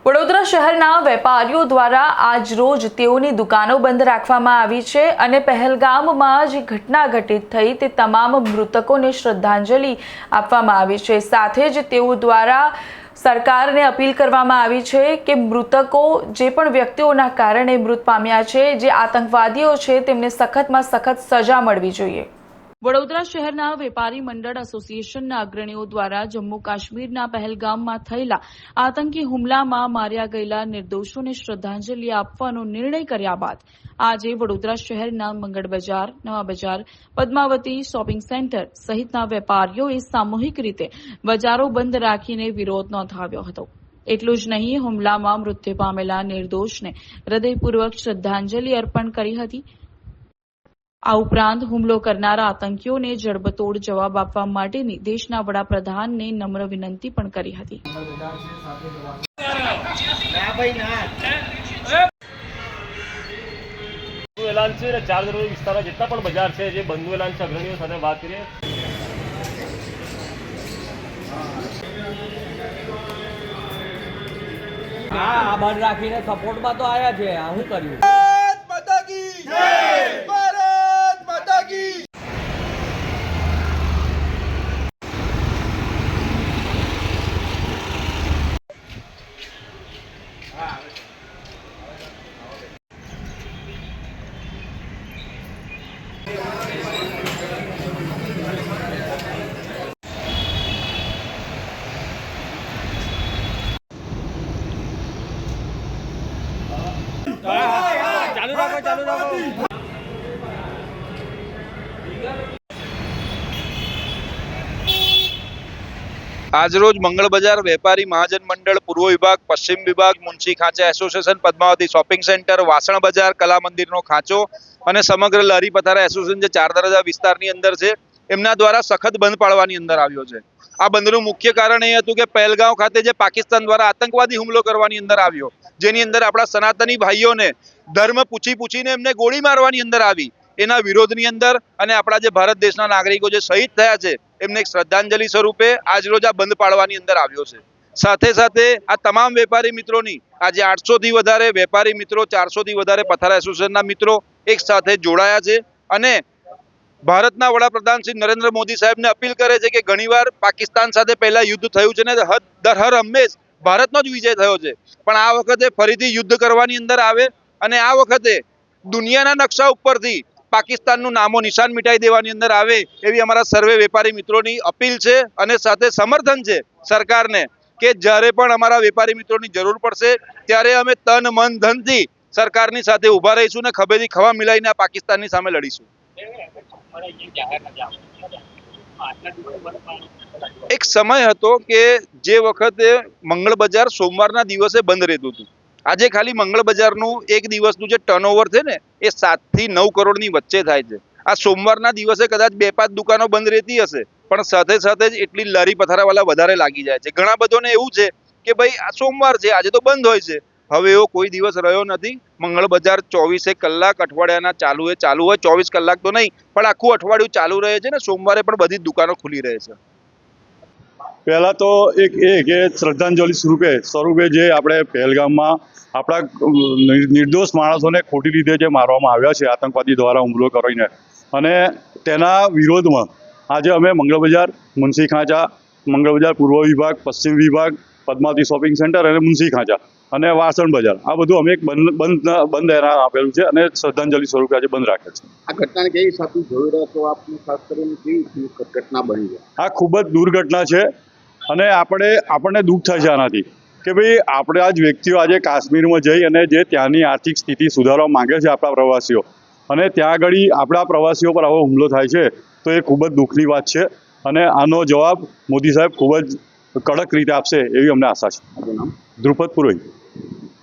વડોદરા શહેરના વેપારીઓ દ્વારા આજ રોજ તેઓની દુકાનો બંધ રાખવામાં આવી છે અને પહેલગામમાં જે ઘટના ઘટિત થઈ તે તમામ મૃતકોને શ્રદ્ધાંજલિ આપવામાં આવી છે। સાથે જ તેઓ દ્વારા સરકારને અપીલ કરવામાં આવી છે કે મૃતકો જે પણ વ્યક્તિઓના કારણે મૃત પામ્યા છે, જે આતંકવાદીઓ છે, તેમને સખતમાં સખત સજા મળવી જોઈએ। વડોદરા શહેરના વેપારી મંડળ એસોસિએશનના અગ્રણીઓ દ્વારા જમ્મુ કાશ્મીરના પહેલગામમાં થયેલા આતંકી હુમલામાં માર્યા ગયેલા નિર્દોષોને શ્રદ્ધાંજલિ આપવાનો નિર્ણય કર્યા બાદ આજે વડોદરા શહેરના મંગળ બજાર, નવા બજાર, પદ્માવતી શોપિંગ સેન્ટર સહિતના વેપારીઓએ સામૂહિક રીતે બજારો બંધ રાખીને વિરોધ નોંધાવ્યો હતો। એટલું જ નહીં, હુમલામાં મૃત્યુ પામેલા નિર્દોષને હૃદયપૂર્વક શ્રદ્ધાંજલિ અર્પણ કરી હતી। આ ઉપરાંત હુમલો કરનારા આતંકીઓને જડબતોડ જવાબ આપવા માટેની દેશના વડાપ્રધાનને નમ્ર વિનંતી પણ કરી હતી। એલાન છે ને 4 દરવાજા વિસ્તારમાં જેટલા પણ બજાર છે જે બંધુ એલાન છે, અગ્રણીઓ સાથે વાત કરીએ। આ બંધ રાખીને સપોર્ટમાં તો આયા છે, આ શું કર્યું? ચાલુ રાખો। આજરોજ મંગળ બજાર વેપારી મહાજન મંડળ પૂર્વ વિભાગ, પશ્ચિમ વિભાગ, Munshi Khancha association, Padmavati shopping centre, વાસણ બજાર, કલા મંદિરનો ખાંચો અને સમગ્ર લારી પથારા એસોસિએશન જે 4 દરવાજા વિસ્તારની અંદર છે એમના દ્વારા સખત બંધ પાડવાની અંદર આવ્યો છે। આ બંધનું મુખ્ય કારણ એ હતું કે પહેલગામ ખાતે જે પાકિસ્તાન દ્વારા આતંકવાદી હુમલો કરવાની અંદર આવ્યો, જેની અંદર આપણા સનાતની ભાઈઓને ધર્મ પૂછીને એમને ગોળી મારવાની અંદર આવી, એના વિરોધની અંદર અને આપણા જે ભારત દેશના નાગરિકો જે શહીદ થયા છે એમને એક શ્રદ્ધાંજલિ સ્વરૂપે આજરોજ આ બંધ પાડવાની અંદર આવ્યો છે। સાથે સાથે આ તમામ વેપારી મિત્રોની આજે 800 થી વધારે વેપારી મિત્રો, 400 થી વધારે પથારા એસોસિએશનના મિત્રો એક સાથે જોડાયા છે અને ભારતના વડાપ્રધાન શ્રી નરેન્દ્ર મોદી સાહેબને અપીલ કરે છે કે ઘણીવાર પાકિસ્તાન સાથે પહેલા યુદ્ધ થયું છે ને હર હંમેશ ભારતનો જ વિજય થયો છે, પણ આ વખતે ફરીથી યુદ્ધ કરવાની અંદર આવે અને આ વખતે દુનિયાના નકશા ઉપરથી પાકિસ્તાનનું નામો નિશાન મિટાઈ દેવાની અંદર આવે એવી અમારા સર્વે વેપારી મિત્રોની અપીલ છે અને સાથે સમર્થન છે સરકારને કે જ્યારે પણ અમારા વેપારી મિત્રોની જરૂર પડશે ત્યારે અમે તન મન ધનથી સરકારની સાથે ઊભા રહીશું ને ખભેથી ખભા મિલાઈને આ પાકિસ્તાનની સામે લડીશું। એક સમય હતો કે જે વખતે મંગળ બજાર સોમવારના દિવસે બંધ રહેતું હતું। આજે ખાલી મંગળ બજારનું એક દિવસનું જે ટર્નઓવર છે ને એ 7 થી 9 કરોડની વચ્ચે થાય છે। આ સોમવારના દિવસે કદાચ 2-5 દુકાનો બંધ રહેતી હશે, પણ સાથે સાથે જ એટલી લારી પથારાવાળા વધારે લાગી જાય છે। ઘણા બધાને એવું છે કે ભાઈ આ સોમવાર છે, આજે તો બંધ હોય છે। હવે એવો કોઈ દિવસ રહ્યો નથી। મંગળ બજાર 24 કલાક અઠવાડિયાના ચાલુ હોય, 24 કલાક તો નહીં પણ આખું અઠવાડિયું ચાલુ રહે છે ને સોમવારે પણ બધી દુકાનો ખુલ્લી રહે છે। પહેલા તો એક એ કે શ્રદ્ધાંજલિ સ્વરૂપે જે આપણે પહેલગામમાં આપણા નિર્દોષ માણસોને ખોટી રીતે જે મારવામાં આવ્યા છે આતંકવાદી દ્વારા હુમલો કરીને, અને તેના વિરોધમાં આજે અમે મંગળ બજાર, મુનશી ખાંચા, મંગળ બજાર પૂર્વ વિભાગ, પશ્ચિમ વિભાગ, પદ્માવતી શોપિંગ સેન્ટર અને મુનશી ખાંચા અને વાસણ બજાર આ બધું અમે એક બંધ એનાયત આપેલું છે અને શ્રદ્ધાંજલિ સ્વરૂપે આજે બંધ રાખે છે। આ ઘટનાને કેવી હિસાબથી જોઈ રહ્યા છો આપને, ખાસ કરીને કેવી ઘટના બની છે? આ ખૂબ જ દુર્ઘટના છે અને આપણને દુઃખ થાય છે આનાથી કે ભાઈ આપણે આ જ વ્યક્તિઓ આજે કાશ્મીરમાં જઈ અને જે ત્યાંની આર્થિક સ્થિતિ સુધારવા માંગે છે આપણા પ્રવાસીઓ, અને ત્યાં આગળ આપણા પ્રવાસીઓ પર આવો હુમલો થાય છે તો એ ખૂબ જ દુઃખની વાત છે અને આનો જવાબ મોદી સાહેબ ખૂબ જ કડક રીતે આપશે એવી અમને આશા છે। ધ્રુપદ પુરોહિત।